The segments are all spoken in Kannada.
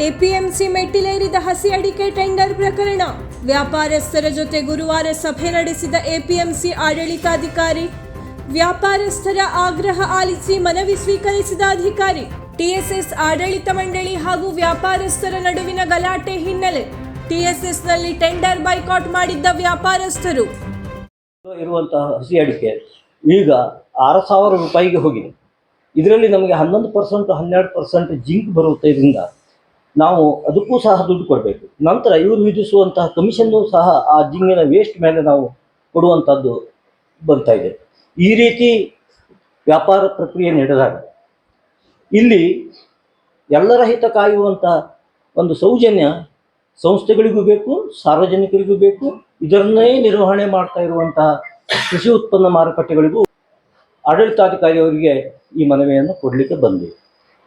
ಎಪಿಎಂಸಿ ಮೆಟ್ಟಿಲೇರಿದ ಹಸಿ ಅಡಿಕೆ ಟೆಂಡರ್ ಪ್ರಕರಣ. ವ್ಯಾಪಾರಸ್ಥರ ಜೊತೆ ಗುರುವಾರ ಸಭೆ ನಡೆಸಿದ ಎಪಿಎಂಸಿ ಆಡಳಿತಾಧಿಕಾರಿ. ವ್ಯಾಪಾರಸ್ಥರ ಆಗ್ರಹ ಆಲಿಸಿ ಮನವಿ ಸ್ವೀಕರಿಸಿದ ಅಧಿಕಾರಿ. ಟಿಎಸ್ಎಸ್ ಆಡಳಿತ ಮಂಡಳಿ ಹಾಗೂ ವ್ಯಾಪಾರಸ್ಥರ ನಡುವಿನ ಗಲಾಟೆ ಹಿನ್ನೆಲೆ ಟಿಎಸ್ಎಸ್ನಲ್ಲಿ ಟೆಂಡರ್ ಬೈಕಾಟ್ ಮಾಡಿದ್ದ ವ್ಯಾಪಾರಸ್ಥರು. ಇರುವಂತಹ ಹಸಿ ಅಡಿಕೆ ಈಗ 6,000 ರೂಪಾಯಿಗೆ ಹೋಗಿದೆ. ಇದರಲ್ಲಿ ನಮಗೆ 11% 12% ಜಿಂಕ್ ಬರುವುದರಿಂದ ನಾವು ಅದಕ್ಕೂ ಸಹ ದುಡ್ಡು ಕೊಡಬೇಕು. ನಂತರ ಇವರು ವಿಧಿಸುವಂತಹ ಕಮಿಷನ್ನು ಸಹ ಆ ಜಿಂಗಿನ ವೇಸ್ಟ್ ಮೇಲೆ ನಾವು ಕೊಡುವಂಥದ್ದು ಬರ್ತಾ ಇದೆ. ಈ ರೀತಿ ವ್ಯಾಪಾರ ಪ್ರಕ್ರಿಯೆ ನಡೆದಾಗ ಇಲ್ಲಿ ಎಲ್ಲರ ಹಿತ ಕಾಯುವಂಥ ಒಂದು ಸೌಜನ್ಯ ಸಂಸ್ಥೆಗಳಿಗೂ ಬೇಕು, ಸಾರ್ವಜನಿಕರಿಗೂ ಬೇಕು. ಇದನ್ನೇ ನಿರ್ವಹಣೆ ಮಾಡ್ತಾ ಇರುವಂತಹ ಕೃಷಿ ಉತ್ಪನ್ನ ಮಾರುಕಟ್ಟೆಗಳಿಗೂ ಆಡಳಿತಾಧಿಕಾರಿಯವರಿಗೆ ಈ ಮನವಿಯನ್ನು ಕೊಡಲಿಕ್ಕೆ ಬಂದಿದೆ.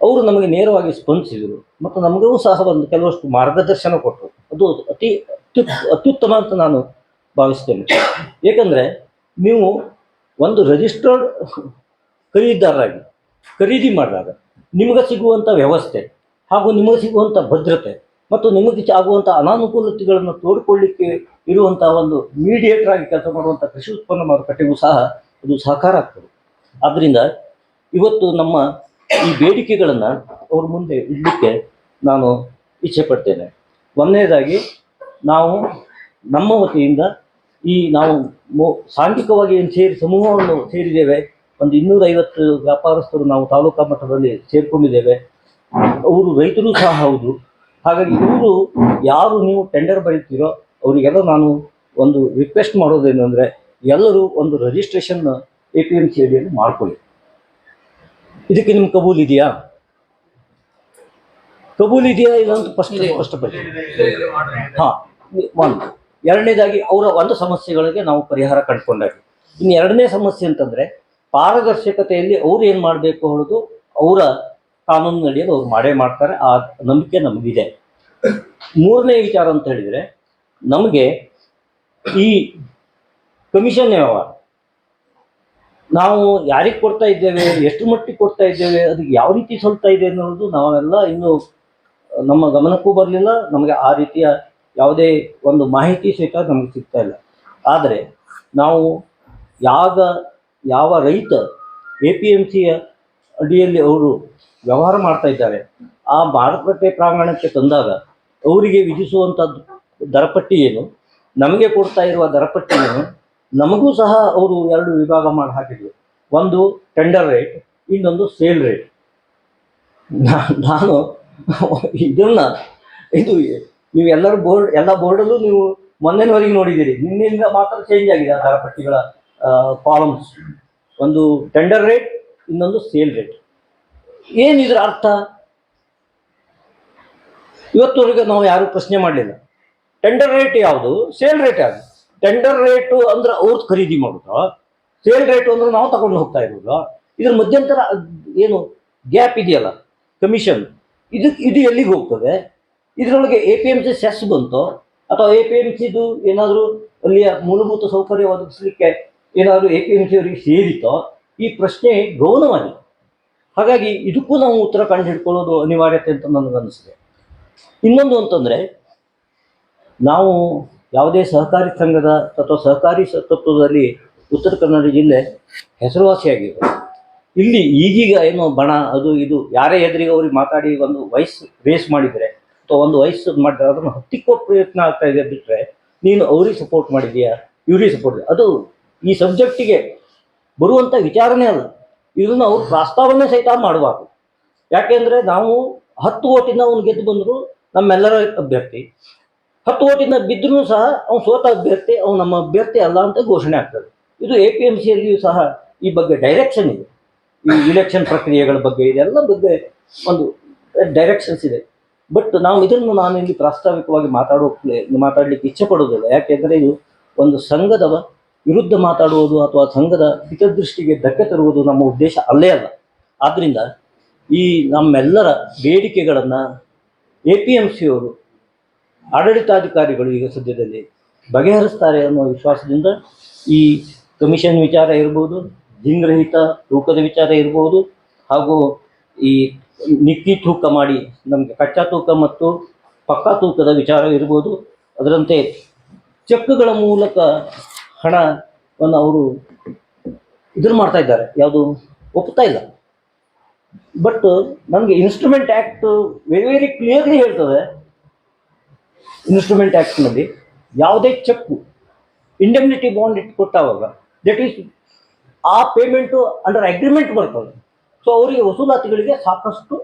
ಅವರು ನಮಗೆ ನೇರವಾಗಿ ಸ್ಪಂದಿಸಿದರು ಮತ್ತು ನಮಗೂ ಸಹ ಒಂದು ಕೆಲವಷ್ಟು ಮಾರ್ಗದರ್ಶನ ಕೊಟ್ಟರು. ಅದು ಅತ್ಯುತ್ತಮ ಅಂತ ನಾನು ಭಾವಿಸ್ತೇನೆ. ಏಕೆಂದರೆ ನೀವು ಒಂದು ರಿಜಿಸ್ಟರ್ಡ್ ಖರೀದಿದಾರರಾಗಿ ಖರೀದಿ ಮಾಡಿದಾಗ ನಿಮಗೆ ಸಿಗುವಂಥ ವ್ಯವಸ್ಥೆ ಹಾಗೂ ನಿಮಗೆ ಸಿಗುವಂಥ ಭದ್ರತೆ ಮತ್ತು ನಿಮಗೆ ಆಗುವಂಥ ಅನಾನುಕೂಲತೆಗಳನ್ನು ತೋಡಿಕೊಳ್ಳಿಕ್ಕೆ ಇರುವಂಥ ಒಂದು ಮೀಡಿಯೇಟರ್ ಆಗಿ ಕೆಲಸ ಮಾಡುವಂಥ ಕೃಷಿ ಉತ್ಪನ್ನ ಮಾರುಕಟ್ಟೆಗೂ ಸಹ ಅದು ಸಹಕಾರ ಆಗ್ತದೆ. ಆದ್ದರಿಂದ ಇವತ್ತು ನಮ್ಮ ಈ ಬೇಡಿಕೆಗಳನ್ನು ಅವ್ರ ಮುಂದೆ ಇಡಲಿಕ್ಕೆ ನಾನು ಇಚ್ಛೆ ಪಡ್ತೇನೆ. ಒಂದನೇದಾಗಿ ನಾವು ನಮ್ಮ ವತಿಯಿಂದ ನಾವು ಸಾಂಘಿಕವಾಗಿ ಏನು ಸಮೂಹವನ್ನು ಸೇರಿದ್ದೇವೆ. ಒಂದು 250 ವ್ಯಾಪಾರಸ್ಥರು ನಾವು ತಾಲೂಕಾ ಮಟ್ಟದಲ್ಲಿ ಸೇರಿಕೊಂಡಿದ್ದೇವೆ. ಅವರು ರೈತರು ಸಹ ಹೌದು. ಹಾಗಾಗಿ ಇವರು ಯಾರು ನೀವು ಟೆಂಡರ್ ಬರೀತೀರೋ ಅವರಿಗೆಲ್ಲ ನಾನು ಒಂದು ರಿಕ್ವೆಸ್ಟ್ ಮಾಡೋದೇನೆಂದರೆ ಎಲ್ಲರೂ ಒಂದು ರಿಜಿಸ್ಟ್ರೇಷನ್ ಎಪಿಎಂಸಿ ಅಡಿಯಲ್ಲಿ ಮಾಡ್ಕೊಳ್ಳಿ. ಇದಕ್ಕೆ ನಿಮ್ಮ ಕಬೂಲ್ ಇದೆಯಾ ಇಲ್ಲ ಅಂತ ಸ್ಪಷ್ಟಪಡಿಸಿ. ಹಾಂ, ಒಂದು. ಎರಡನೇದಾಗಿ ಅವರ ಒಂದು ಸಮಸ್ಯೆಗಳಿಗೆ ನಾವು ಪರಿಹಾರ ಕಂಡುಕೊಂಡಾಗ, ಇನ್ನು ಎರಡನೇ ಸಮಸ್ಯೆ ಅಂತಂದರೆ ಪಾರದರ್ಶಕತೆಯಲ್ಲಿ ಅವ್ರು ಏನು ಮಾಡಬೇಕು ಅನ್ನೋದು ಅವರ ಕಾನೂನಿನಡಿಯಲ್ಲಿ ಅವ್ರು ಮಾಡೇ ಮಾಡ್ತಾರೆ. ಆ ನಂಬಿಕೆ ನಮಗಿದೆ. ಮೂರನೇ ವಿಚಾರ ಅಂತ ಹೇಳಿದರೆ, ನಮಗೆ ಈ ಕಮಿಷನ್ ವ್ಯವಹಾರ ನಾವು ಯಾರಿಗೆ ಕೊಡ್ತಾ ಇದ್ದೇವೆ, ಎಷ್ಟು ಮಟ್ಟಿಗೆ ಕೊಡ್ತಾ ಇದ್ದೇವೆ, ಅದಕ್ಕೆ ಯಾವ ರೀತಿ ಸಲ್ತಾ ಇದೆ ಅನ್ನೋದು ನಾವೆಲ್ಲ ಇನ್ನೂ ನಮ್ಮ ಗಮನಕ್ಕೂ ಬರಲಿಲ್ಲ. ನಮಗೆ ಆ ರೀತಿಯ ಯಾವುದೇ ಒಂದು ಮಾಹಿತಿ ಸಹಿತ ನಮಗೆ ಸಿಗ್ತಾ ಇಲ್ಲ. ಆದರೆ ನಾವು ಯಾವ ರೈತ ಎಪಿಎಂಸಿಯ ಅಡಿಯಲ್ಲಿ ಅವರು ವ್ಯವಹಾರ ಮಾಡ್ತಾ ಇದ್ದಾರೆ ಆ ಮಾರುಕಟ್ಟೆ ಪ್ರಾಂಗಣಕ್ಕೆ ತಂದಾಗ ಅವರಿಗೆ ವಿಧಿಸುವಂಥ ದರಪಟ್ಟಿ ಏನು, ನಮಗೆ ಕೊಡ್ತಾ ಇರುವ ದರಪಟ್ಟಿ ಏನು, ನಮಗೂ ಸಹ ಅವರು 2 ವಿಭಾಗ ಮಾಡಿ ಹಾಕಿದ್ರು. ಒಂದು ಟೆಂಡರ್ ರೇಟ್, ಇನ್ನೊಂದು ಸೇಲ್ ರೇಟ್. ನಾನು ಇದು ನೀವು ಎಲ್ಲ ಬೋರ್ಡಲ್ಲೂ ನೀವು ಮೊನ್ನೆವರೆಗೆ ನೋಡಿದ್ದೀರಿ. ನಿನ್ನೆಯಿಂದ ಮಾತ್ರ ಚೇಂಜ್ ಆಗಿದೆ ಆ ದರಪಟ್ಟಿಗಳ ಕಾಲಮ್ಸ್. ಒಂದು ಟೆಂಡರ್ ರೇಟ್, ಇನ್ನೊಂದು ಸೇಲ್ ರೇಟ್. ಏನಿದ್ರ ಅರ್ಥ? ಇವತ್ತುವರೆಗೆ ನಾವು ಯಾರೂ ಪ್ರಶ್ನೆ ಮಾಡಲಿಲ್ಲ. ಟೆಂಡರ್ ರೇಟ್ ಯಾವುದು, ಸೇಲ್ ರೇಟ್ ಯಾವುದು? ಟೆಂಡರ್ ರೇಟು ಅಂದ್ರೆ ಅವ್ರು ಖರೀದಿ ಮಾಡೋದು, ಸೇಲ್ ರೇಟು ಅಂದ್ರೆ ನಾವು ತಗೊಂಡು ಹೋಗ್ತಾ ಇರೋದು. ಇದ್ರ ಮಧ್ಯಂತರ ಏನು ಗ್ಯಾಪ್ ಇದೆಯಲ್ಲ, ಕಮಿಷನ್, ಇದು ಎಲ್ಲಿಗೆ ಹೋಗ್ತದೆ? ಇದರೊಳಗೆ ಎಪಿಎಂಸಿ ಸೆಸ್ ಬಂತು ಅಥವಾ ಎಪಿಎಂಸಿದು ಏನಾದರೂ ಅಲ್ಲಿಯ ಮೂಲಭೂತ ಸೌಕರ್ಯ ಒದಗಿಸಲಿಕ್ಕೆ ಏನಾದರೂ ಎಪಿಎಂಸಿ ಅವರಿಗೆ ಸೇರಿತೋ? ಈ ಪ್ರಶ್ನೆ ಗೌಣವಾಗಿದೆ. ಹಾಗಾಗಿ ಇದಕ್ಕೂ ನಾವು ಉತ್ತರ ಕಂಡು ಹಿಡ್ಕೊಳ್ಳೋದು ಅನಿವಾರ್ಯತೆ ಅಂತ ನನಗನ್ನಿಸಿದೆ. ಇನ್ನೊಂದು ಅಂತಂದರೆ, ನಾವು ಯಾವುದೇ ಸಹಕಾರಿ ಸಂಘದ ಅಥವಾ ಸಹಕಾರಿ ತತ್ವದಲ್ಲಿ ಉತ್ತರ ಕನ್ನಡ ಜಿಲ್ಲೆ ಹೆಸರುವಾಸಿಯಾಗಿದೆ. ಇಲ್ಲಿ ಈಗೀಗ ಏನೋ ಬಣ ಅದು ಇದು ಯಾರೇ ಎದುರಿಗೆ ಅವ್ರಿಗೆ ಮಾತಾಡಿ ಒಂದು ವಯಸ್ಸು ರೇಸ್ ಮಾಡಿದರೆ ಅಥವಾ ಒಂದು ವಯಸ್ಸು ಮಾಡಿದ್ರೆ ಅದನ್ನು ಹತ್ತಿಕ್ಕೋ ಪ್ರಯತ್ನ ಆಗ್ತಾ ಇದೆ. ಬಿಟ್ಟರೆ ನೀನು ಅವ್ರಿಗೆ ಸಪೋರ್ಟ್ ಮಾಡಿದೀಯಾ, ಇವ್ರಿಗೆ ಸಪೋರ್ಟ್, ಅದು ಈ ಸಬ್ಜೆಕ್ಟಿಗೆ ಬರುವಂಥ ವಿಚಾರನೇ ಅಲ್ಲ. ಇದನ್ನು ಅವ್ರು ಪ್ರಸ್ತಾವನೆ ಸಹಿತ ಮಾಡಬಾರ್ದು. ಯಾಕೆಂದರೆ ನಾವು 10 ಓಟಿಂದ ಅವ್ನು ಗೆದ್ದು ಬಂದರೂ ನಮ್ಮೆಲ್ಲರ ಅಭ್ಯರ್ಥಿ, 10 ಓಟಿಂದ ಬಿದ್ದರೂ ಸಹ ಅವ್ನು ಸೋತ ಅಭ್ಯರ್ಥಿ, ಅವ್ನು ನಮ್ಮ ಅಭ್ಯರ್ಥಿ ಅಲ್ಲ ಅಂತ ಘೋಷಣೆ ಆಗ್ತದೆ. ಇದು ಎಪಿಎಂಸಿಯಲ್ಲಿಯೂ ಸಹ ಈ ಬಗ್ಗೆ ಡೈರೆಕ್ಷನ್ ಇದೆ. ಈ ಇಲೆಕ್ಷನ್ ಪ್ರಕ್ರಿಯೆಗಳ ಬಗ್ಗೆ ಇದೆಲ್ಲ ಬಗ್ಗೆ ಒಂದು ಡೈರೆಕ್ಷನ್ಸ್ ಇದೆ. ಬಟ್ ನಾನು ಇಲ್ಲಿ ಪ್ರಾಸ್ತಾವಿಕವಾಗಿ ಮಾತಾಡಲಿಕ್ಕೆ ಇಚ್ಛೆ ಪಡೋದಿಲ್ಲ. ಯಾಕೆಂದರೆ ಇದು ಒಂದು ಸಂಘದ ವಿರುದ್ಧ ಮಾತಾಡುವುದು ಅಥವಾ ಸಂಘದ ಹಿತದೃಷ್ಟಿಗೆ ಧಕ್ಕೆ ತರುವುದು ನಮ್ಮ ಉದ್ದೇಶ ಅಲ್ಲೇ ಅಲ್ಲ. ಆದ್ದರಿಂದ ಈ ನಮ್ಮೆಲ್ಲರ ಬೇಡಿಕೆಗಳನ್ನು ಎಪಿಎಂಸಿಯವರು ಆಡಳಿತಾಧಿಕಾರಿಗಳು ಈಗ ಸದ್ಯದಲ್ಲಿ ಬಗೆಹರಿಸ್ತಾರೆ ಅನ್ನೋ ವಿಶ್ವಾಸದಿಂದ ಈ ಕಮಿಷನ್ ವಿಚಾರ ಇರ್ಬೋದು, ಜಿಂಗ್ ರಹಿತ ತೂಕದ ವಿಚಾರ ಇರ್ಬೋದು, ಹಾಗೂ ಈ ನಿಕ್ಕಿ ತೂಕ ಮಾಡಿ ನಮಗೆ ಕಚ್ಚಾ ತೂಕ ಮತ್ತು ಪಕ್ಕಾ ತೂಕದ ವಿಚಾರ ಇರ್ಬೋದು. ಅದರಂತೆ ಚೆಕ್ಗಳ ಮೂಲಕ ಹಣವನ್ನು ಅವರು ಇದನ್ನು ಮಾಡ್ತಾ ಇದ್ದಾರೆ, ಯಾವುದು ಒಪ್ತಾ ಇಲ್ಲ. ಬಟ್ ನಮಗೆ instrument act very very clearly ಹೇಳ್ತದೆ. ಇನ್ಸ್ಟ್ರೂಮೆಂಟ್ ಆ್ಯಕ್ಟ್ನಲ್ಲಿ ಯಾವುದೇ ಚೆಕ್ಕು ಇಂಡೆಮ್ನಿಟಿ ಬಾಂಡ್ ಇಟ್ಟು ಕೊಟ್ಟಾಗ ದಟ್ ಈಸ್ ಆ ಪೇಮೆಂಟು ಅಂಡರ್ ಅಗ್ರಿಮೆಂಟ್ ಬರ್ತದೆ. ಸೊ ಅವರಿಗೆ ವಸೂಲಾತಿಗಳಿಗೆ ಸಾಕಷ್ಟು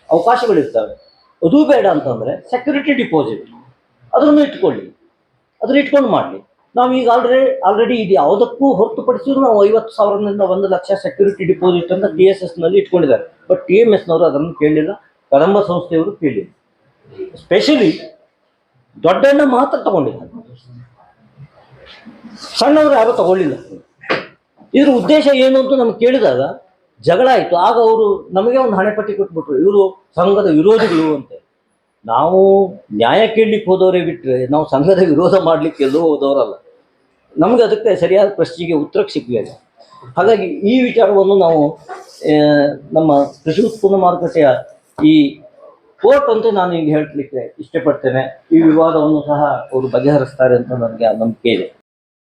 ಅವಕಾಶಗಳಿರ್ತವೆ. ಅದು ಬೇಡ ಅಂತಂದರೆ ಸೆಕ್ಯೂರಿಟಿ ಡಿಪಾಸಿಟ್ ಅದನ್ನು ಇಟ್ಕೊಳ್ಳಿ, ಅದನ್ನು ಇಟ್ಕೊಂಡು ಮಾಡಲಿ. ನಾವೀಗ ಆಲ್ರೆಡಿ ಇದು ಯಾವುದಕ್ಕೂ ಹೊರತುಪಡಿಸಿದ್ರು ನಾವು 50,000ದಿಂದ 1,00,000 ಸೆಕ್ಯೂರಿಟಿ ಡಿಪಾಸಿಟ್ ಅಂತ TSSನಲ್ಲಿ ಇಟ್ಕೊಂಡಿದ್ದಾರೆ. ಬಟ್ TMSನವರು ಅದನ್ನು ಕೇಳಲಿಲ್ಲ, ಕದಂಬ ಸಂಸ್ಥೆಯವರು ಕೇಳಲಿಲ್ಲ. ಸ್ಪೆಷಲಿ ದೊಡ್ಡಣ್ಣ ಮಾತ್ರ ತಗೊಂಡಿದ್ದಾರೆ, ಸಣ್ಣವರು ಯಾರೂ ತಗೊಳ್ಳಿಲ್ಲ. ಇದ್ರ ಉದ್ದೇಶ ಏನು ಅಂತ ನಮ್ಗೆ ಕೇಳಿದಾಗ ಜಗಳ ಆಯಿತು. ಆಗ ಅವರು ನಮಗೆ ಒಂದು ಹಣೆಪಟ್ಟಿ ಕೊಟ್ಬಿಟ್ರು, ಇವರು ಸಂಘದ ವಿರೋಧಿಗಳು ಅಂತ. ನಾವು ನ್ಯಾಯ ಕೇಳಲಿಕ್ಕೆ ಹೋದವರೇ ಬಿಟ್ಟರೆ ನಾವು ಸಂಘದ ವಿರೋಧ ಮಾಡಲಿಕ್ಕೆ ಎಲ್ಲೋ ಹೋದವರಲ್ಲ. ನಮಗೆ ಅದಕ್ಕೆ ಸರಿಯಾದ ಪ್ರಶ್ನೆಗೆ ಉತ್ತರ ಸಿಗಲಿಲ್ಲ. ಹಾಗಾಗಿ ಈ ವಿಚಾರವನ್ನು ನಾವು ನಮ್ಮ ಕೃಷಿ ಉತ್ಪನ್ನ ಮಾರುಕಟ್ಟೆಯ ಈ ಕೋರ್ಟ್ ಅಂತ ನಾನು ಈಗ ಹೇಳಲಿಕ್ಕೆ ಇಷ್ಟಪಡ್ತೇನೆ. ಈ ವಿವಾದವನ್ನು ಸಹ ಅವರು ಬಗೆಹರಿಸ್ತಾರೆ ಅಂತ ನನಗೆ ನಂಬಿಕೆ ಇದೆ.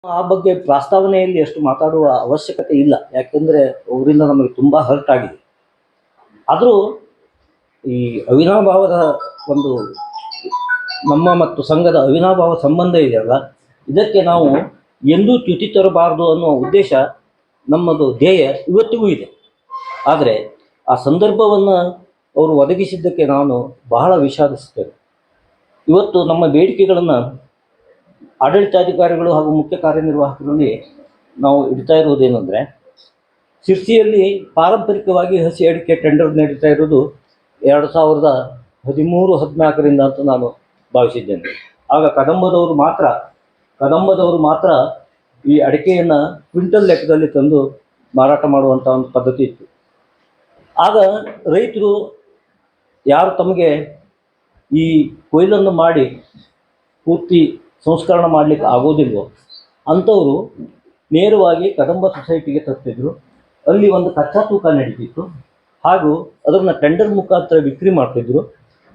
ಆ ಬಗ್ಗೆ ಪ್ರಸ್ತಾವನೆಯಲ್ಲಿ ಅಷ್ಟು ಮಾತಾಡುವ ಅವಶ್ಯಕತೆ ಇಲ್ಲ, ಯಾಕೆಂದರೆ ಅವರಿಂದ ನಮಗೆ ತುಂಬ ಹರ್ಟ್ ಆಗಿದೆ. ಆದರೂ ಈ ಅವಿನಾಭಾವದ ಒಂದು ನಮ್ಮ ಮತ್ತು ಸಂಘದ ಅವಿನಾಭಾವ ಸಂಬಂಧ ಇದೆಯಲ್ಲ, ಇದಕ್ಕೆ ನಾವು ಎಂದೂ ಚ್ಯುತಿ ತರಬಾರದು ಅನ್ನುವ ಉದ್ದೇಶ ನಮ್ಮದು ಧ್ಯೇಯ ಇವತ್ತಿಗೂ ಇದೆ. ಆದರೆ ಆ ಸಂದರ್ಭವನ್ನು ಅವರು ಒದಗಿಸಿದ್ದಕ್ಕೆ ನಾನು ಬಹಳ ವಿಷಾದಿಸ್ತೇನೆ. ಇವತ್ತು ನಮ್ಮ ಬೇಡಿಕೆಗಳನ್ನು ಆಡಳಿತಾಧಿಕಾರಿಗಳು ಹಾಗೂ ಮುಖ್ಯ ಕಾರ್ಯನಿರ್ವಾಹಕರಲ್ಲಿ ನಾವು ಇಡ್ತಾ ಇರುವುದೇನೆಂದರೆ, ಶಿರ್ಸಿಯಲ್ಲಿ ಪಾರಂಪರಿಕವಾಗಿ ಹಸಿ ಅಡಿಕೆ ಟೆಂಡರ್ ನಡೀತಾ ಇರೋದು 2013-14 ಅಂತ ನಾನು ಭಾವಿಸಿದ್ದೇನೆ. ಆಗ ಕದಂಬದವರು ಮಾತ್ರ ಈ ಅಡಿಕೆಯನ್ನು ಕ್ವಿಂಟಲ್ ಲೆಕ್ಕದಲ್ಲಿ ತಂದು ಮಾರಾಟ ಮಾಡುವಂಥ ಒಂದು ಪದ್ಧತಿ ಇತ್ತು. ಆಗ ರೈತರು ಯಾರು ತಮಗೆ ಈ ಕೊಯ್ಲನ್ನು ಮಾಡಿ ಪೂರ್ತಿ ಸಂಸ್ಕರಣ ಮಾಡಲಿಕ್ಕೆ ಆಗೋದಿಲ್ವೋ ಅಂಥವರು ನೇರವಾಗಿ ಕದಂಬ ಸೊಸೈಟಿಗೆ ತರ್ತಿದ್ರು. ಅಲ್ಲಿ ಒಂದು ಕಚ್ಚಾ ತೂಕ ನಡೀತಿತ್ತು, ಹಾಗೂ ಅದನ್ನು ಟೆಂಡರ್ ಮುಖಾಂತರ ವಿಕ್ರಿ ಮಾಡ್ತಿದ್ರು.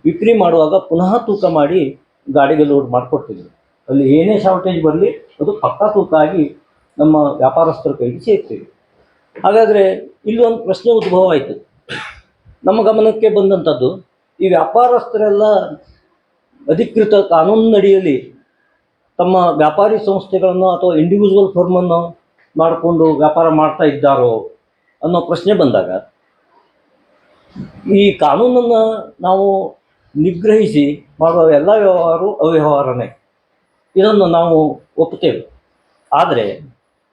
ವಿಕ್ರಿ ಮಾಡುವಾಗ ಪುನಃ ತೂಕ ಮಾಡಿ ಗಾಡಿಗೆ ಲೋಡ್ ಮಾಡಿಕೊಡ್ತಿದ್ರು. ಅಲ್ಲಿ ಏನೇ ಶಾರ್ಟೇಜ್ ಬರಲಿ ಅದು ಪಕ್ಕಾ ತೂಕ ಆಗಿ ನಮ್ಮ ವ್ಯಾಪಾರಸ್ಥರ ಕೈಗೆ ಸೇರ್ತಿದ್ರು. ಹಾಗಾದರೆ ಇಲ್ಲಿ ಒಂದು ಪ್ರಶ್ನೆ ಉದ್ಭವ ಆಯಿತು. ನಮ್ಮ ಗಮನಕ್ಕೆ ಬಂದಂಥದ್ದು, ಈ ವ್ಯಾಪಾರಸ್ಥರೆಲ್ಲ ಅಧಿಕೃತ ಕಾನೂನಿನಡಿಯಲ್ಲಿ ತಮ್ಮ ವ್ಯಾಪಾರಿ ಸಂಸ್ಥೆಗಳನ್ನು ಅಥವಾ ಇಂಡಿವಿಜುವಲ್ ಫರ್ಮನ್ನು ಮಾಡಿಕೊಂಡು ವ್ಯಾಪಾರ ಮಾಡ್ತಾ ಇದ್ದಾರೋ ಅನ್ನೋ ಪ್ರಶ್ನೆ ಬಂದಾಗ, ಈ ಕಾನೂನನ್ನು ನಾವು ನಿಗ್ರಹಿಸಿ ಮಾಡುವ ಎಲ್ಲ ಅವ್ಯವಹಾರನೇ, ಇದನ್ನು ನಾವು ಒಪ್ಪುತ್ತೇವೆ. ಆದರೆ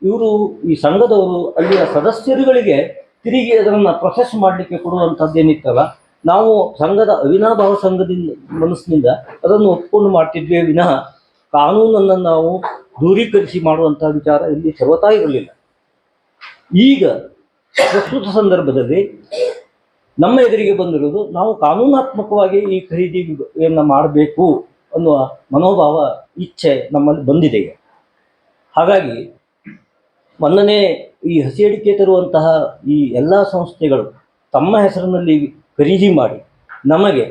ಇವರು ಈ ಸಂಘದವರು ಅಲ್ಲಿಯ ಸದಸ್ಯರುಗಳಿಗೆ ತಿರುಗಿ ಅದನ್ನು ಪ್ರೊಸೆಸ್ ಮಾಡಲಿಕ್ಕೆ ಕೊಡುವಂಥದ್ದೇನಿತ್ತಲ್ಲ, ನಾವು ಸಂಘದ ಅವಿನಾಭಾವ ಸಂಘದಿಂದ ಮನಸ್ಸಿನಿಂದ ಅದನ್ನು ಒಪ್ಪಿಕೊಂಡು ಮಾಡ್ತಿದ್ವಿ ವಿನಃ ಕಾನೂನನ್ನು ನಾವು ದೂರೀಕರಿಸಿ ಮಾಡುವಂಥ ವಿಚಾರ ಇಲ್ಲಿ ಸರ್ವತಾ ಇರಲಿಲ್ಲ. ಈಗ ಪ್ರಸ್ತುತ ಸಂದರ್ಭದಲ್ಲಿ ನಮ್ಮ ಎದುರಿಗೆ ಬಂದಿರೋದು, ನಾವು ಕಾನೂನಾತ್ಮಕವಾಗಿ ಈ ಖರೀದಿಯನ್ನು ಮಾಡಬೇಕು ಅನ್ನುವ ಮನೋಭಾವ, ಇಚ್ಛೆ ನಮ್ಮಲ್ಲಿ ಬಂದಿದೆ. ಹಾಗಾಗಿ ಮೊನ್ನೆ ಈ ಹಸಿ ಅಡಿಕೆ ತರುವಂತಹ ಈ ಎಲ್ಲ ಸಂಸ್ಥೆಗಳು ತಮ್ಮ ಹೆಸರಿನಲ್ಲಿ ಖರೀದಿ ಮಾಡಿ ನಮಗೆ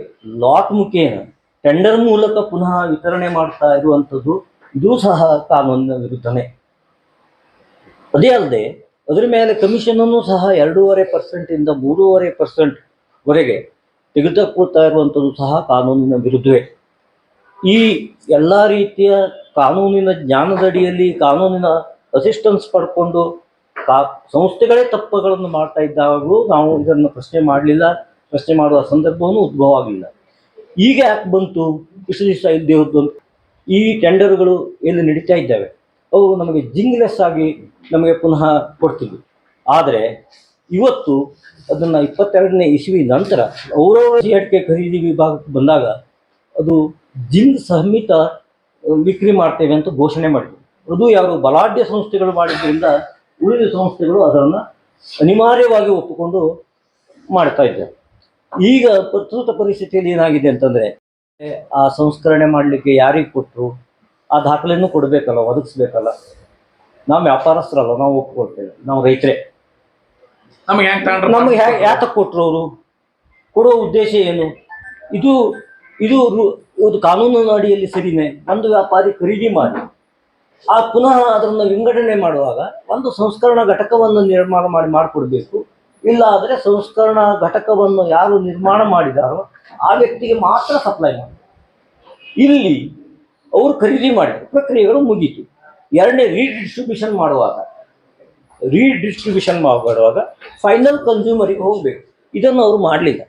ಲಾಟ್ ಮುಖೇನ ಟೆಂಡರ್ ಮೂಲಕ ಪುನಃ ವಿತರಣೆ ಮಾಡ್ತಾ ಇರುವಂಥದ್ದು, ಇದೂ ಸಹ ಕಾನೂನಿನ ವಿರುದ್ಧನೇ. ಅದೇ ಅಲ್ಲದೆ ಅದರ ಮೇಲೆ ಕಮಿಷನನ್ನು ಸಹ 2.5% 3.5% ತೆಗೆದುಕೊಳ್ತಾ ಇರುವಂಥದ್ದು ಸಹ ಕಾನೂನಿನ ವಿರುದ್ಧವೇ. ಈ ಎಲ್ಲ ರೀತಿಯ ಕಾನೂನಿನ ಜ್ಞಾನದಡಿಯಲ್ಲಿ ಕಾನೂನಿನ ಅಸಿಸ್ಟೆನ್ಸ್ ಪಡ್ಕೊಂಡು ಸಂಸ್ಥೆಗಳೇ ತಪ್ಪುಗಳನ್ನು ಮಾಡ್ತಾ ಇದ್ದಾಗಲೂ ನಾವು ಇದನ್ನು ಪ್ರಶ್ನೆ ಮಾಡುವ ಸಂದರ್ಭವೂ ಉದ್ಭವ ಆಗಲಿಲ್ಲ. ಈಗ ಯಾಕೆ ಬಂತು, ಇಷ್ಟು ದಿವಸ ಇಲ್ಲದೆ ಹೋದ್ದು? ಈ ಟೆಂಡರ್ಗಳು ಎಲ್ಲಿ ನಡೀತಾ ಇದ್ದಾವೆ ಅವು ನಮಗೆ ಜಿಂಗ್ಲೆಸ್ ಆಗಿ ನಮಗೆ ಪುನಃ ಕೊಡ್ತಿದ್ವು. ಆದರೆ ಇವತ್ತು ಅದನ್ನು 22ನೇ ಇಸವಿ ನಂತರ ಅವರವರ ಅಡಿಕೆ ಖರೀದಿ ವಿಭಾಗಕ್ಕೆ ಬಂದಾಗ ಅದು ಜಿಂಗ್ ಸಹಿತ ವಿಕ್ರಿ ಮಾಡ್ತೇವೆ ಅಂತ ಘೋಷಣೆ ಮಾಡಿದ್ರು. ಅದು ಯಾರು ಬಲಾಢ್ಯ ಸಂಸ್ಥೆಗಳು ಮಾಡಿದ್ರಿಂದ ಉಳಿದ ಸಂಸ್ಥೆಗಳು ಅದನ್ನು ಅನಿವಾರ್ಯವಾಗಿ ಒಪ್ಪಿಕೊಂಡು ಮಾಡ್ತಾ ಇದ್ದಾರೆ. ಈಗ ಪ್ರಸ್ತುತ ಪರಿಸ್ಥಿತಿಯಲ್ಲಿ ಏನಾಗಿದೆ ಅಂತಂದರೆ, ಆ ಸಂಸ್ಕರಣೆ ಮಾಡಲಿಕ್ಕೆ ಯಾರಿಗೆ ಕೊಟ್ಟರು ಆ ದಾಖಲೆಯನ್ನು ಕೊಡಬೇಕಲ್ಲ, ಒದಗಿಸ್ಬೇಕಲ್ಲ. ನಾವು ವ್ಯಾಪಾರಸ್ಥರಲ್ಲ, ನಾವು ಒಪ್ಕೊಳ್ತೇವೆ, ನಾವು ರೈತರೇ. ನಮಗೆ ಯಾತಕ್ಕೆ ಕೊಟ್ಟರು? ಅವರು ಕೊಡುವ ಉದ್ದೇಶ ಏನು? ಇದು ಇದು ಇದು ಕಾನೂನಿನ ಅಡಿಯಲ್ಲಿ ಸರಿನೇ? ಒಂದು ವ್ಯಾಪಾರಿ ಖರೀದಿ ಮಾಡಿ ಪುನಃ ಅದನ್ನು ವಿಂಗಡಣೆ ಮಾಡುವಾಗ ಒಂದು ಸಂಸ್ಕರಣಾ ಘಟಕವನ್ನು ನಿರ್ಮಾಣ ಮಾಡಿಕೊಡ್ಬೇಕು. ಇಲ್ಲ ಆದರೆ ಸಂಸ್ಕರಣಾ ಘಟಕವನ್ನು ಯಾರು ನಿರ್ಮಾಣ ಮಾಡಿದಾರೋ ಆ ವ್ಯಕ್ತಿಗೆ ಮಾತ್ರ ಸಪ್ಲೈ ಮಾಡಿ. ಇಲ್ಲಿ ಅವರು ಖರೀದಿ ಮಾಡಿದ್ರು, ಪ್ರಕ್ರಿಯೆಗಳು ಮುಗೀತು. ಎರಡನೇ ರೀಡಿಸ್ಟ್ರಿಬ್ಯೂಷನ್ ಮಾಡುವಾಗ ಫೈನಲ್ ಕನ್ಸ್ಯೂಮರಿಗೆ ಹೋಗಬೇಕು. ಇದನ್ನು ಅವರು ಮಾಡಲಿಲ್ಲ.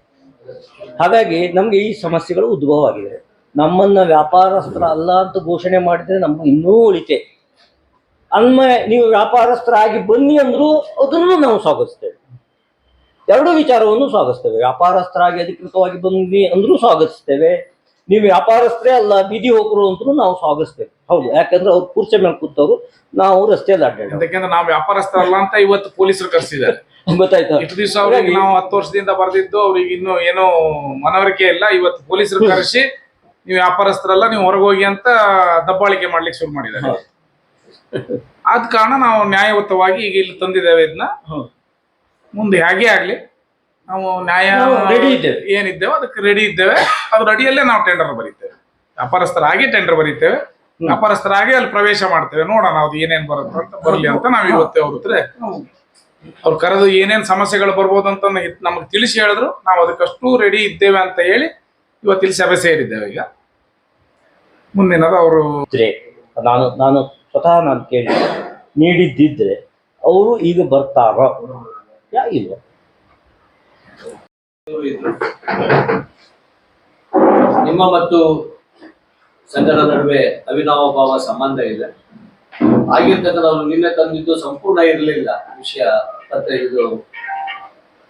ಹಾಗಾಗಿ ನಮಗೆ ಈ ಸಮಸ್ಯೆಗಳು ಉದ್ಭವ ಆಗಿದೆ. ನಮ್ಮನ್ನು ವ್ಯಾಪಾರಸ್ಥರ ಅಲ್ಲ ಅಂತ ಘೋಷಣೆ ಮಾಡಿದರೆ ನಮ್ಗೆ ಇನ್ನೂ ಉಳಿತೆ. ಅನ್ವಯ ನೀವು ವ್ಯಾಪಾರಸ್ಥರಾಗಿ ಬನ್ನಿ ಅಂದರೂ ಅದನ್ನು ನಾವು ಸ್ವಾಗತಿಸ್ತೇವೆ. ಎರಡೂ ವಿಚಾರವನ್ನು ಸ್ವಾಗತಿಸ್ತೇವೆ. ವ್ಯಾಪಾರಸ್ಥರಾಗಿ ಅಧಿಕೃತವಾಗಿ ಬನ್ನಿ ಅಂದರೂ ಸ್ವಾಗತಿಸ್ತೇವೆ. ನೀವು ವ್ಯಾಪಾರಸ್ಥರೇ ಅಲ್ಲ ಬೀದಿ ಹೋಗರು ಅಂತೂ ನಾವು ಸ್ವಾಗತಿಸ್ತೇವೆ. ಹೌದು, ಯಾಕಂದ್ರೆ ಅವ್ರು ಕುರ್ಚೆ ಮೇಲೆ ಕೂತವ್ರು, ನಾವು ರಸ್ತೆಯಲ್ಲಿ ಅಡ್ಡಾಡ. ಯಾಕಂದ್ರೆ ನಾವು ವ್ಯಾಪಾರಸ್ಥರಲ್ಲ ಅಂತ ಇವತ್ತು ಪೊಲೀಸರು ಕರೆಸಿದ್ದಾರೆ. ಗೊತ್ತಾಯ್ತಾ? ಇಷ್ಟು ದಿವಸ ಅವ್ರಿಗೆ ನಾವು 10 ವರ್ಷದಿಂದ ಬರ್ದಿದ್ದು ಅವ್ರಿಗೆ ಇನ್ನೂ ಏನೋ ಮನವರಿಕೆ ಇಲ್ಲ. ಇವತ್ತು ಪೊಲೀಸರು ಕರೆಸಿ ನೀವು ವ್ಯಾಪಾರಸ್ಥರಲ್ಲ, ನೀವು ಹೊರಗೋಗಿ ಅಂತ ದಬ್ಬಾಳಿಕೆ ಮಾಡ್ಲಿಕ್ಕೆ ಶುರು ಮಾಡಿದ್ದಾರೆ. ಆದ ಕಾರಣ ನಾವು ನ್ಯಾಯಯುತವಾಗಿ ಈಗ ಇಲ್ಲಿ ತಂದಿದ್ದೇವೆ. ಇದನ್ನ ಮುಂದೆ ಹೇಗೆ ಆಗ್ಲಿ ನಾವು ನ್ಯಾಯ ಏನಿದ್ದೇವೆ ಅದಕ್ಕೆ ರೆಡಿ ಇದ್ದೇವೆ. ಅದ್ರ ಅಡಿಯಲ್ಲೇ ನಾವು ಟೆಂಡರ್ ಬರೀತೇವೆ. ವ್ಯಾಪಾರಸ್ಥರಾಗಿ ಟೆಂಡರ್ ಬರೀತೇವೆ, ವ್ಯಾಪಾರಸ್ಥರಾಗಿ ಅಲ್ಲಿ ಪ್ರವೇಶ ಮಾಡ್ತೇವೆ. ನೋಡೋಣ ಅದು ಏನೇನ್ ಬರುತ್ತೆ ಅಂತ ಬರಲಿ ಅಂತ ನಾವು ಇವತ್ತೇ ಹೋಗುತ್ತೆ. ಅವ್ರು ಕರೆದು ಏನೇನ್ ಸಮಸ್ಯೆಗಳು ಬರ್ಬೋದು ಅಂತ ನಮಗೆ ತಿಳಿಸಿ ಹೇಳಿದ್ರು. ನಾವು ಅದಕ್ಕಷ್ಟು ರೆಡಿ ಇದ್ದೇವೆ ಅಂತ ಹೇಳಿ ಇವತ್ತು ಇಲ್ಲಿ ಸಭೆ ಸೇರಿದ್ದೇವೆ. ಈಗ ಮುಂದಿನದು ಅವರು ನಾನು ಸ್ವತಃ ನಾನು ಕೇಳಿ ನೀಡಿದ್ದಿದ್ರೆ ಅವರು ಈಗ ಬರ್ತಾರ ಇಲ್ಲ? ನಿಮ್ಮ ಮತ್ತು ಸಂಘದ ನಡುವೆ ಅವಿನಾವಭಾವ ಸಂಬಂಧ ಇದೆ. ಆಗಿರ್ತಕ್ಕಂಥವ್ರು ನಿನ್ನೆ ತಂದಿದ್ದು ಸಂಪೂರ್ಣ ಇರಲಿಲ್ಲ ವಿಷಯ ಪತ್ರ. ಇದು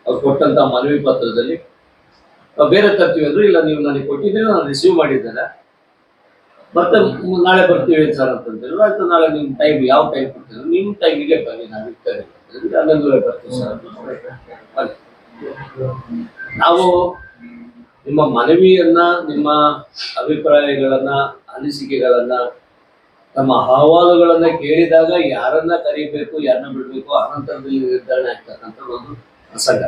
ಅವ್ರು ಕೊಟ್ಟಂತ ಮನವಿ ಪತ್ರದಲ್ಲಿ ಬೇರೆ ತರ್ತೀವಿ ಅಂದ್ರು. ಇಲ್ಲ, ನೀವು ನನಗೆ ಕೊಟ್ಟಿದ್ದೀರಿ, ನಾನು ರಿಸೀವ್ ಮಾಡಿದ್ದೇನೆ, ಮತ್ತೆ ನಾಳೆ ಬರ್ತೀವಿ ಸರ್ ಅಂತಂದ್ರೆ ಆಯ್ತು. ನಾಳೆ ನಿಮ್ ಟೈಮ್ ಯಾವ ಟೈಮ್ ಕೊಡ್ತೀವಿ, ನಿಮ್ ಟೈಮಿಗೆ ಬನ್ನಿ, ನಾನು ಇರ್ತೇನೆ. 11 ಬರ್ತೀವಿ ಸರ್. ನಾವು ನಿಮ್ಮ ಮನವಿಯನ್ನ, ನಿಮ್ಮ ಅಭಿಪ್ರಾಯಗಳನ್ನ, ಅನಿಸಿಕೆಗಳನ್ನ, ನಮ್ಮ ಅಹವಾಲುಗಳನ್ನ ಕೇಳಿದಾಗ ಯಾರನ್ನ ಕರೀಬೇಕು, ಯಾರನ್ನ ಬಿಡ್ಬೇಕು ಅನಂತರದಲ್ಲಿ ನಿರ್ಧಾರಣೆ ಆಗ್ತಕ್ಕಂಥ ಒಂದು ಪ್ರಸಂಗ.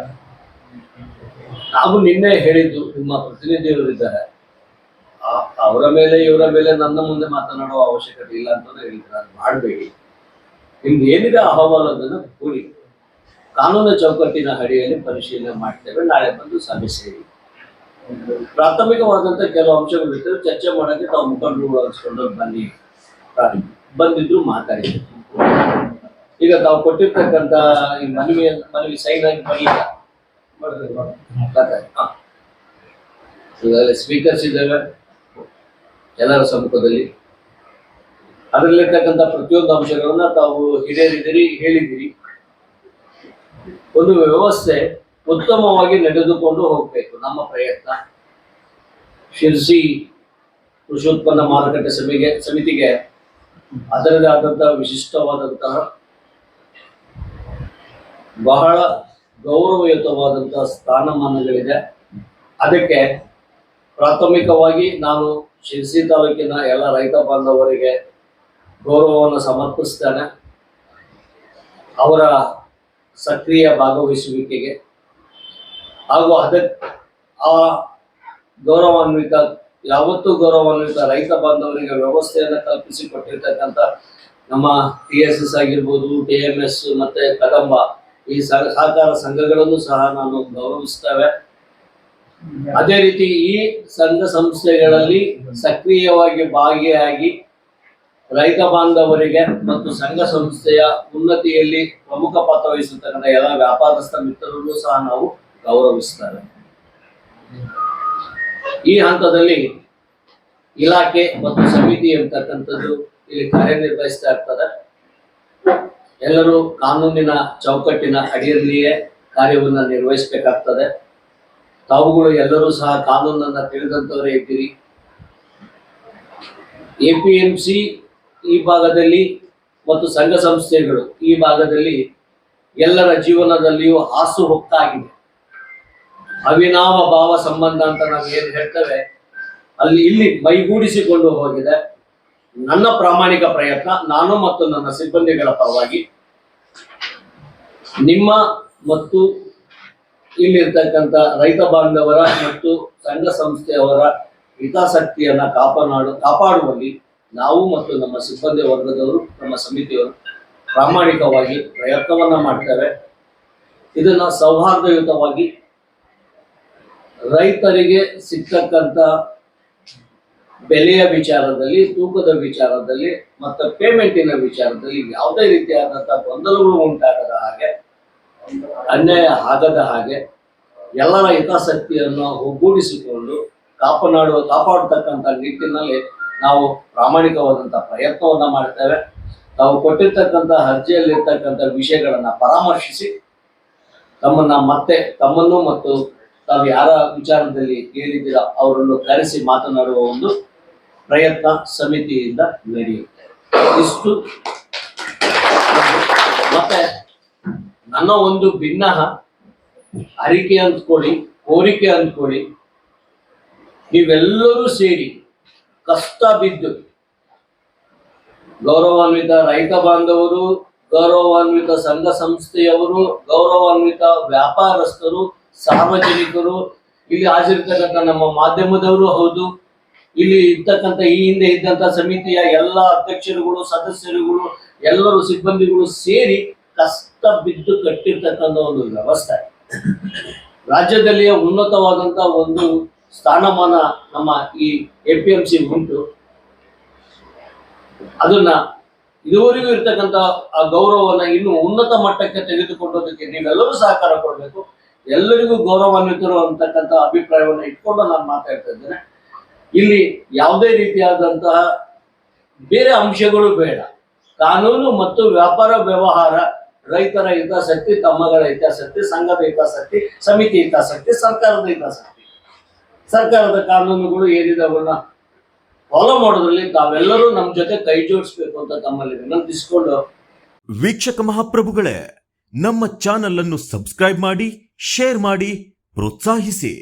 ನಾವು ನಿನ್ನೆ ಹೇಳಿದ್ದು, ನಿಮ್ಮ ಪ್ರತಿನಿಧಿಯವರಿದ್ದಾರೆ, ಅವರ ಮೇಲೆ ಇವರ ಮೇಲೆ ನನ್ನ ಮುಂದೆ ಮಾತನಾಡುವ ಅವಶ್ಯಕತೆ ಇಲ್ಲ ಅಂತ ಹೇಳಿದ್ರೆ ಅದು ಮಾಡಬೇಡಿ. ನಿಮ್ದು ಏನಿದೆ ಅಹವಾಲು ಅದನ್ನು ಕೂಡಿ ಕಾನೂನು ಚೌಕಟ್ಟಿನ ಅಡಿಯಲ್ಲಿ ಪರಿಶೀಲನೆ ಮಾಡ್ತೇವೆ. ನಾಳೆ ಬಂದು ಸಭೆ ಸೇರಿ ಪ್ರಾಥಮಿಕವಾದಂತ ಕೆಲವು ಅಂಶಗಳು ಇರ್ತವೆ, ಚರ್ಚೆ ಮಾಡೋಕ್ಕೆ ತಾವು ಮುಖಂಡರು ಅನ್ಸ್ಕೊಂಡು ಬನ್ನಿ ಬಂದಿದ್ರು ಮಾತಾಡಿದ್ರು. ಈಗ ತಾವು ಕೊಟ್ಟಿರ್ತಕ್ಕಂಥ ಈ ಮನವಿ ಸೈನ್ ಆಗಿ ಬರಲಿಲ್ಲ. ಈಗಾಗಲೇ ಸ್ಪೀಕರ್ಸ್ ಇದ್ದಾವೆ ಎಲ್ಲರ ಸಮ್ಮುಖದಲ್ಲಿ. ಅದರಲ್ಲಿರ್ತಕ್ಕಂಥ ಪ್ರತಿಯೊಂದು ಅಂಶಗಳನ್ನ ತಾವು ಹಿರಿಯರಿದ್ದೀರಿ, ಹೇಳಿದಿರಿ. ಒಂದು ವ್ಯವಸ್ಥೆ ಉತ್ತಮವಾಗಿ ನಡೆದುಕೊಂಡು ಹೋಗ್ಬೇಕು. ನಮ್ಮ ಪ್ರಯತ್ನ ಶಿರ್ಸಿ ಕೃಷಿ ಉತ್ಪನ್ನ ಮಾರುಕಟ್ಟೆ ಸಮಿತಿಗೆ ಅದರದೇ ಆದಂತಹ ವಿಶಿಷ್ಟವಾದಂತಹ ಬಹಳ ಗೌರವಯುತವಾದಂತಹ ಸ್ಥಾನಮಾನಗಳಿದೆ. ಅದಕ್ಕೆ ಪ್ರಾಥಮಿಕವಾಗಿ ನಾನು ಶಿರ್ಸಿ ತಾಲೂಕಿನ ಎಲ್ಲ ರೈತ ಬಾಂಧವರಿಗೆ ಗೌರವವನ್ನು ಸಮರ್ಪಿಸ್ತೇನೆ. ಅವರ ಸಕ್ರಿಯ ಭಾಗವಹಿಸುವಿಕೆಗೆ ಹಾಗೂ ಆ ಗೌರವಾನ್ವಿತ, ಯಾವತ್ತೂ ಗೌರವಾನ್ವಿತ ರೈತ ಬಾಂಧವರಿಗೆ ವ್ಯವಸ್ಥೆಯನ್ನು ಕಲ್ಪಿಸಿಕೊಟ್ಟಿರ್ತಕ್ಕಂಥ ನಮ್ಮ TSS ಆಗಿರ್ಬೋದು, TMS ಮತ್ತೆ ಕದಂಬ ಈ ಸಹಕಾರ ಸಂಘಗಳನ್ನು ಸಹ ನಾನು ಗೌರವಿಸ್ತೇವೆ. ಅದೇ ರೀತಿ ಈ ಸಂಘ ಸಂಸ್ಥೆಗಳಲ್ಲಿ ಸಕ್ರಿಯವಾಗಿ ಭಾಗಿಯಾಗಿ ರೈತ ಬಾಂಧವರಿಗೆ ಮತ್ತು ಸಂಘ ಸಂಸ್ಥೆಯ ಉನ್ನತಿಯಲ್ಲಿ ಪ್ರಮುಖ ಪಾತ್ರ ವಹಿಸುತ್ತಕ್ಕಂಥ ಎಲ್ಲ ವ್ಯಾಪಾರಸ್ಥ ಮಿತ್ರರನ್ನು ಸಹ ನಾವು ಗೌರವಿಸ್ತೇವೆ. ಈ ಹಂತದಲ್ಲಿ ಇಲಾಖೆ ಮತ್ತು ಸಮಿತಿ ಅಂತಕ್ಕಂಥದ್ದು ಇಲ್ಲಿ ಕಾರ್ಯನಿರ್ವಹಿಸ್ತಾ ಇರ್ತದೆ. ಎಲ್ಲರೂ ಕಾನೂನಿನ ಚೌಕಟ್ಟಿನ ಅಡಿಯಲ್ಲಿಯೇ ಕಾರ್ಯವನ್ನ ನಿರ್ವಹಿಸಬೇಕಾಗ್ತದೆ. ತಾವುಗಳು ಎಲ್ಲರೂ ಸಹ ಕಾನೂನನ್ನ ತಿಳಿದಂತವರೇ ಇದ್ದೀರಿ. APMC ಈ ಭಾಗದಲ್ಲಿ ಮತ್ತು ಸಂಘ ಸಂಸ್ಥೆಗಳು ಈ ಭಾಗದಲ್ಲಿ ಎಲ್ಲರ ಜೀವನದಲ್ಲಿಯೂ ಹಾಸು ಹೊಕ್ಕಾಗಿದೆ. ಅವಿನಾವ ಭಾವ ಸಂಬಂಧ ಅಂತ ನಾವು ಏನು ಹೇಳ್ತೇವೆ ಇಲ್ಲಿ ಮೈಗೂಡಿಸಿಕೊಂಡು ಹೋಗಿದೆ. ನನ್ನ ಪ್ರಾಮಾಣಿಕ ಪ್ರಯತ್ನ, ನಾನು ಮತ್ತು ನನ್ನ ಸಿಬ್ಬಂದಿಗಳ ಪರವಾಗಿ ನಿಮ್ಮ ಮತ್ತು ಇಲ್ಲಿರ್ತಕ್ಕಂಥ ರೈತ ಬಾಂಧವರ ಮತ್ತು ಸಂಘ ಸಂಸ್ಥೆಯವರ ಹಿತಾಸಕ್ತಿಯನ್ನ ಕಾಪಾಡುವಲ್ಲಿ ನಾವು ಮತ್ತು ನಮ್ಮ ಸಿಬ್ಬಂದಿ ವರ್ಗದವರು, ನಮ್ಮ ಸಮಿತಿಯವರು ಪ್ರಾಮಾಣಿಕವಾಗಿ ಪ್ರಯತ್ನವನ್ನ ಮಾಡ್ತೇವೆ. ಇದನ್ನ ಸೌಹಾರ್ದಯುತವಾಗಿ ರೈತರಿಗೆ ಸಿಗ್ತಕ್ಕಂಥ ಬೆಲೆಯ ವಿಚಾರದಲ್ಲಿ, ತೂಕದ ವಿಚಾರದಲ್ಲಿ ಮತ್ತು ಪೇಮೆಂಟಿನ ವಿಚಾರದಲ್ಲಿ ಯಾವುದೇ ರೀತಿಯಾದಂತಹ ಗೊಂದಲಗಳು ಉಂಟಾಗದ ಹಾಗೆ, ಅನ್ಯಾಯ ಆಗದ ಹಾಗೆ ಎಲ್ಲರ ಹಿತಾಸಕ್ತಿಯನ್ನು ಒಗ್ಗೂಡಿಸಿಕೊಂಡು ಕಾಪಾಡತಕ್ಕಂಥ ನಿಟ್ಟಿನಲ್ಲಿ ನಾವು ಪ್ರಾಮಾಣಿಕವಾದಂತಹ ಪ್ರಯತ್ನವನ್ನ ಮಾಡ್ತೇವೆ. ತಾವು ಕೊಟ್ಟಿರ್ತಕ್ಕಂಥ ಅರ್ಜಿಯಲ್ಲಿರ್ತಕ್ಕಂಥ ವಿಷಯಗಳನ್ನ ಪರಾಮರ್ಶಿಸಿ ತಮ್ಮನ್ನು ಮತ್ತು ತಾವು ಯಾರ ವಿಚಾರದಲ್ಲಿ ಕೇಳಿದ್ದೀರ ಅವರನ್ನು ಕರೆಸಿ ಮಾತನಾಡುವ ಒಂದು ಪ್ರಯತ್ನ ಸಮಿತಿಯಿಂದ ನಡೆಯುತ್ತೆ. ಇಷ್ಟು ಮತ್ತೆ ನನ್ನ ಒಂದು ಭಿನ್ನ ಅರಿಕೆ ಅಂದ್ಕೊಳ್ಳಿ, ಕೋರಿಕೆ ಅಂದ್ಕೊಳ್ಳಿ, ನೀವೆಲ್ಲರೂ ಸೇರಿ ಕಷ್ಟ ಬಿದ್ದು ಗೌರವಾನ್ವಿತ ರೈತ ಬಾಂಧವರು, ಗೌರವಾನ್ವಿತ ಸಂಘ ಸಂಸ್ಥೆಯವರು, ಗೌರವಾನ್ವಿತ ವ್ಯಾಪಾರಸ್ಥರು, ಸಾರ್ವಜನಿಕರು, ಇಲ್ಲಿ ಹಾಜರಿರ್ತಕ್ಕಂಥ ನಮ್ಮ ಮಾಧ್ಯಮದವರು ಹೌದು, ಇಲ್ಲಿ ಇರ್ತಕ್ಕಂಥ ಈ ಹಿಂದೆ ಇದ್ದಂತ ಸಮಿತಿಯ ಎಲ್ಲ ಅಧ್ಯಕ್ಷರುಗಳು, ಸದಸ್ಯರುಗಳು, ಎಲ್ಲರೂ ಸಿಬ್ಬಂದಿಗಳು ಸೇರಿ ಕಷ್ಟ ಬಿದ್ದು ಕಟ್ಟಿರ್ತಕ್ಕಂಥ ಒಂದು ವ್ಯವಸ್ಥೆ. ರಾಜ್ಯದಲ್ಲಿಯೇ ಉನ್ನತವಾದಂತ ಒಂದು ಸ್ಥಾನಮಾನ ನಮ್ಮ ಈ APMC ಉಂಟು. ಅದನ್ನ ಇದುವರೆಗೂ ಇರ್ತಕ್ಕಂಥ ಆ ಗೌರವವನ್ನ ಇನ್ನು ಉನ್ನತ ಮಟ್ಟಕ್ಕೆ ತೆಗೆದುಕೊಳ್ಳೋದಕ್ಕೆ ನೀವೆಲ್ಲರೂ ಸಹಕಾರ ಕೊಡಬೇಕು. ಎಲ್ಲರಿಗೂ ಗೌರವಾನ್ವಿತರು ಅಂತಕ್ಕಂಥ ಅಭಿಪ್ರಾಯವನ್ನು ಇಟ್ಕೊಂಡು ನಾನು ಮಾತಾಡ್ತಾ ಇದ್ದೇನೆ. ಇಲ್ಲಿ ಯಾವುದೇ ರೀತಿಯಾದಂತಹ ಬೇರೆ ಅಂಶಗಳು ಬೇಡ. ಕಾನೂನು ಮತ್ತು ವ್ಯಾಪಾರ ವ್ಯವಹಾರ, ರೈತರ ಹಿತಾಸಕ್ತಿ, ತಮ್ಮಗಳ ಹಿತಾಸಕ್ತಿ, ಸಂಘದ ಹಿತಾಸಕ್ತಿ, ಸಮಿತಿ ಹಿತಾಸಕ್ತಿ, ಸರ್ಕಾರದ ಹಿತಾಸಕ್ತಿ, ಸರ್ಕಾರದ ಕಾನೂನುಗಳು ಏನಿದಾವನ್ನ ಫಾಲೋ ಮಾಡೋದ್ರಲ್ಲಿ ತಾವೆಲ್ಲರೂ ನಮ್ಮ ಜೊತೆ ಕೈ ಜೋಡಿಸ್ಬೇಕು ಅಂತ ತಮ್ಮಲ್ಲಿ ವಿನಂತಿಸಿಕೊಂಡು, ವೀಕ್ಷಕ ಮಹಾಪ್ರಭುಗಳೇ, ನಮ್ಮ ಚಾನಲ್ ಅನ್ನು ಸಬ್ಸ್ಕ್ರೈಬ್ ಮಾಡಿ, ಶೇರ್ ಮಾಡಿ, ಪ್ರೋತ್ಸಾಹಿಸಿ.